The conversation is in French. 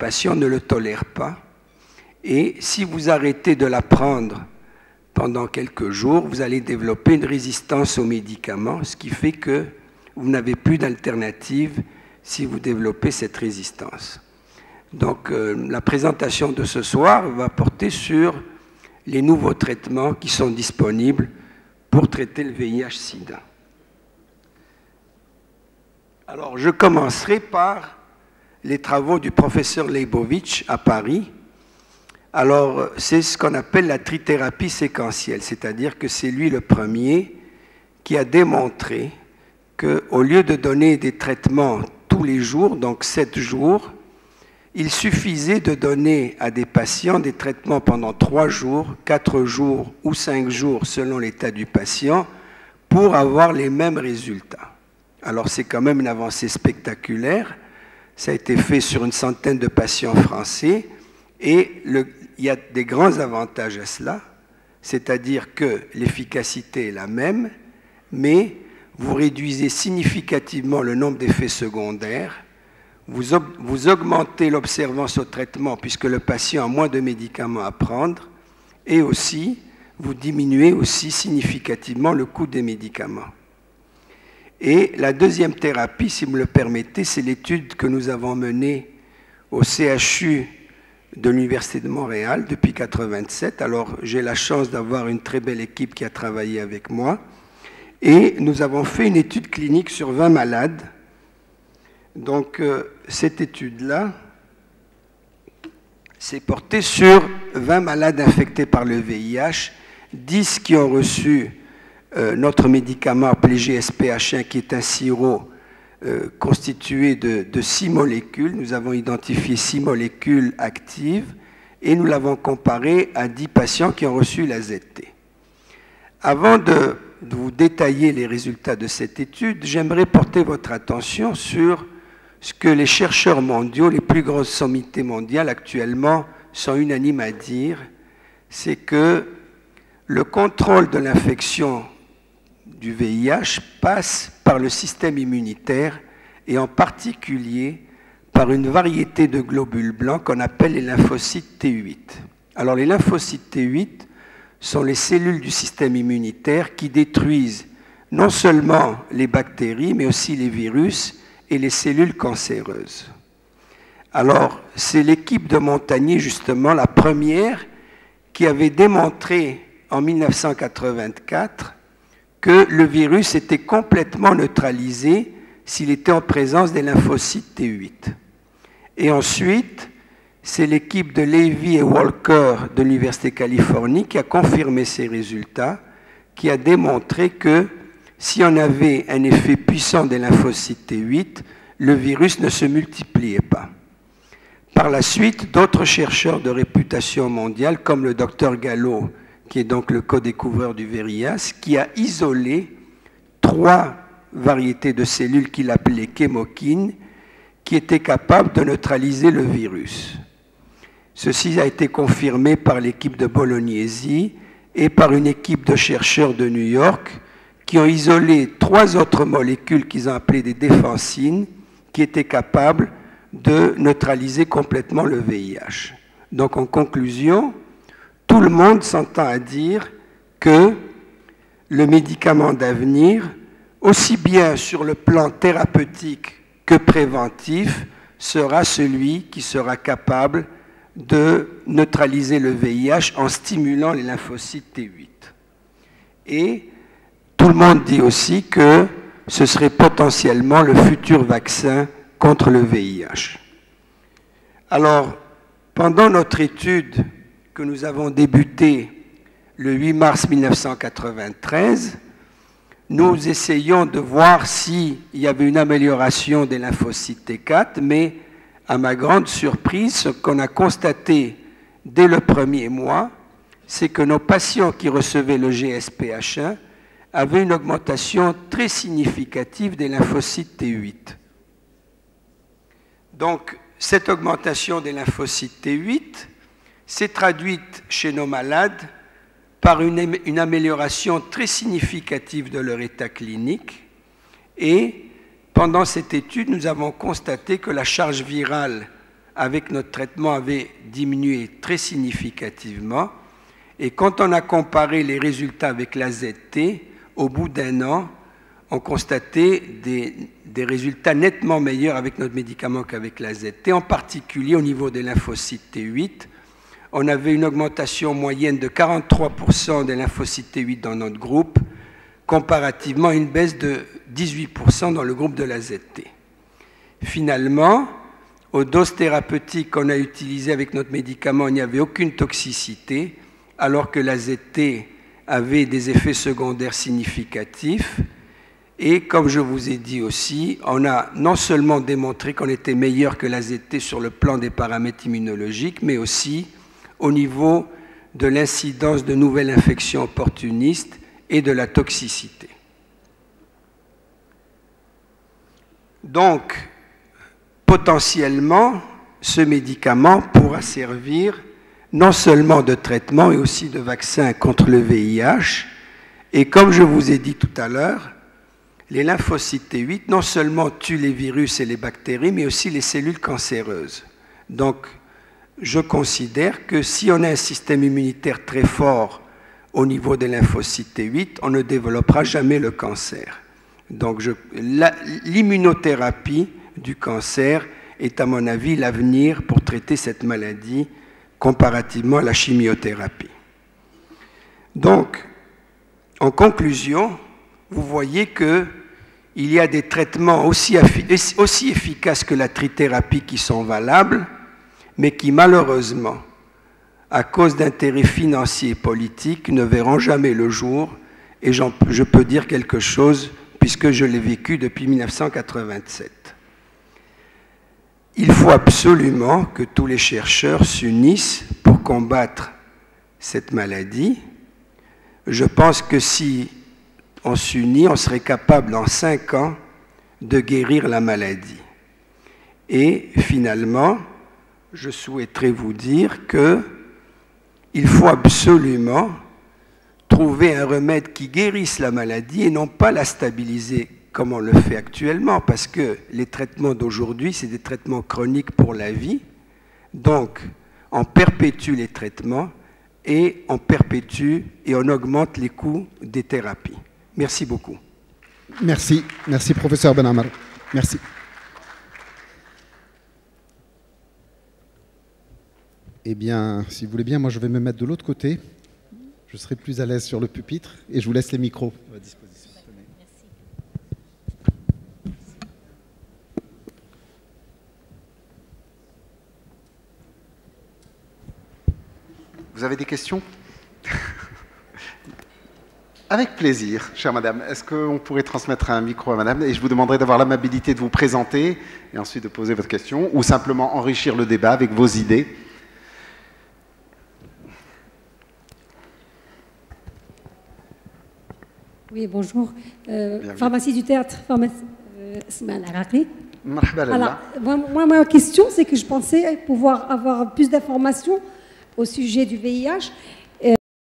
patient ne le tolère pas. Et si vous arrêtez de la prendre pendant quelques jours, vous allez développer une résistance aux médicaments, ce qui fait que vous n'avez plus d'alternative si vous développez cette résistance. Donc la présentation de ce soir va porter sur les nouveaux traitements qui sont disponibles pour traiter le VIH-Sida. Alors je commencerai par les travaux du professeur Leibovitch à Paris. Alors c'est ce qu'on appelle la trithérapie séquentielle, c'est-à-dire que c'est lui le premier qui a démontré qu'au lieu de donner des traitements tous les jours, donc 7 jours, il suffisait de donner à des patients des traitements pendant 3 jours, 4 jours ou 5 jours selon l'état du patient pour avoir les mêmes résultats. Alors c'est quand même une avancée spectaculaire, ça a été fait sur une centaine de patients français et il y a des grands avantages à cela, c'est-à-dire que l'efficacité est la même, mais vous réduisez significativement le nombre d'effets secondaires, vous augmentez l'observance au traitement puisque le patient a moins de médicaments à prendre et aussi vous diminuez aussi significativement le coût des médicaments. Et la deuxième thérapie, si vous me le permettez, c'est l'étude que nous avons menée au CHU de l'Université de Montréal depuis 1987. Alors j'ai la chance d'avoir une très belle équipe qui a travaillé avec moi. Et nous avons fait une étude clinique sur 20 malades. Donc, cette étude-là s'est portée sur 20 malades infectés par le VIH, 10 qui ont reçu notre médicament appelé GSPH1, qui est un sirop constitué de 6 molécules. Nous avons identifié 6 molécules actives et nous l'avons comparé à 10 patients qui ont reçu l'AZT. Avant de vous détailler les résultats de cette étude, j'aimerais porter votre attention sur ce que les chercheurs mondiaux, les plus grosses sommités mondiales actuellement, sont unanimes à dire, c'est que le contrôle de l'infection du VIH passe par le système immunitaire et en particulier par une variété de globules blancs qu'on appelle les lymphocytes T8. Alors les lymphocytes T8 sont les cellules du système immunitaire qui détruisent non seulement les bactéries, mais aussi les virus et les cellules cancéreuses. Alors, c'est l'équipe de Montagnier, justement, la première, qui avait démontré en 1984 que le virus était complètement neutralisé s'il était en présence des lymphocytes T8. Et ensuite, c'est l'équipe de Levy et Walker de l'Université de Californie qui a confirmé ces résultats, qui a démontré que si on avait un effet puissant des lymphocytes T8, le virus ne se multipliait pas. Par la suite, d'autres chercheurs de réputation mondiale, comme le Dr Gallo, qui est donc le co-découvreur du VIH, qui a isolé 3 variétés de cellules qu'il appelait chémokines, qui étaient capables de neutraliser le virus. Ceci a été confirmé par l'équipe de Bolognesi et par une équipe de chercheurs de New York qui ont isolé 3 autres molécules qu'ils ont appelées des défensines qui étaient capables de neutraliser complètement le VIH. Donc en conclusion, tout le monde s'entend à dire que le médicament d'avenir, aussi bien sur le plan thérapeutique que préventif, sera celui qui sera capable de neutraliser le VIH en stimulant les lymphocytes T8. Et tout le monde dit aussi que ce serait potentiellement le futur vaccin contre le VIH. Alors, pendant notre étude que nous avons débutée le 8 mars 1993, nous essayons de voir s'il y avait une amélioration des lymphocytes T4, mais à ma grande surprise, ce qu'on a constaté dès le premier mois, c'est que nos patients qui recevaient le GSPH1 avaient une augmentation très significative des lymphocytes T8. Donc, cette augmentation des lymphocytes T8 s'est traduite chez nos malades par une amélioration très significative de leur état clinique et pendant cette étude, nous avons constaté que la charge virale avec notre traitement avait diminué très significativement. Et quand on a comparé les résultats avec l'AZT, au bout d'un an, on constatait des résultats nettement meilleurs avec notre médicament qu'avec l'AZT, en particulier au niveau des lymphocytes T8. On avait une augmentation moyenne de 43% des lymphocytes T8 dans notre groupe, comparativement à une baisse de 18% dans le groupe de l'AZT. Finalement, aux doses thérapeutiques qu'on a utilisées avec notre médicament, il n'y avait aucune toxicité, alors que l'AZT avait des effets secondaires significatifs. Et comme je vous ai dit aussi, on a non seulement démontré qu'on était meilleur que l'AZT sur le plan des paramètres immunologiques, mais aussi au niveau de l'incidence de nouvelles infections opportunistes et de la toxicité. Donc, potentiellement, ce médicament pourra servir non seulement de traitement, mais aussi de vaccin contre le VIH. Et comme je vous ai dit tout à l'heure, les lymphocytes T8 non seulement tuent les virus et les bactéries, mais aussi les cellules cancéreuses. Donc, je considère que si on a un système immunitaire très fort au niveau des lymphocytes T8, on ne développera jamais le cancer. Donc, l'immunothérapie du cancer est, à mon avis, l'avenir pour traiter cette maladie comparativement à la chimiothérapie. Donc, en conclusion, vous voyez qu'il y a des traitements aussi efficaces que la trithérapie qui sont valables, mais qui malheureusement, à cause d'intérêts financiers et politiques, ne verront jamais le jour. Et je peux dire quelque chose, puisque je l'ai vécu depuis 1987. Il faut absolument que tous les chercheurs s'unissent pour combattre cette maladie. Je pense que si on s'unit, on serait capable en 5 ans de guérir la maladie. Et finalement, je souhaiterais vous dire qu'il faut absolument trouver un remède qui guérisse la maladie et non pas la stabiliser comme on le fait actuellement, parce que les traitements d'aujourd'hui, c'est des traitements chroniques pour la vie. Donc, on perpétue les traitements et on perpétue et on augmente les coûts des thérapies. Merci beaucoup. Merci. Merci, professeur Benamar. Merci. Eh bien, si vous voulez bien, moi je vais me mettre de l'autre côté. Je serai plus à l'aise sur le pupitre et je vous laisse les micros à disposition. Vous avez des questions? Avec plaisir, chère madame. Est-ce qu'on pourrait transmettre un micro à madame? Et je vous demanderai d'avoir l'amabilité de vous présenter et ensuite de poser votre question, ou simplement enrichir le débat avec vos idées. Oui, bonjour. Pharmacie du théâtre, pharmacie Araqi. Alors, moi, ma question, c'est que je pensais pouvoir avoir plus d'informations au sujet du VIH.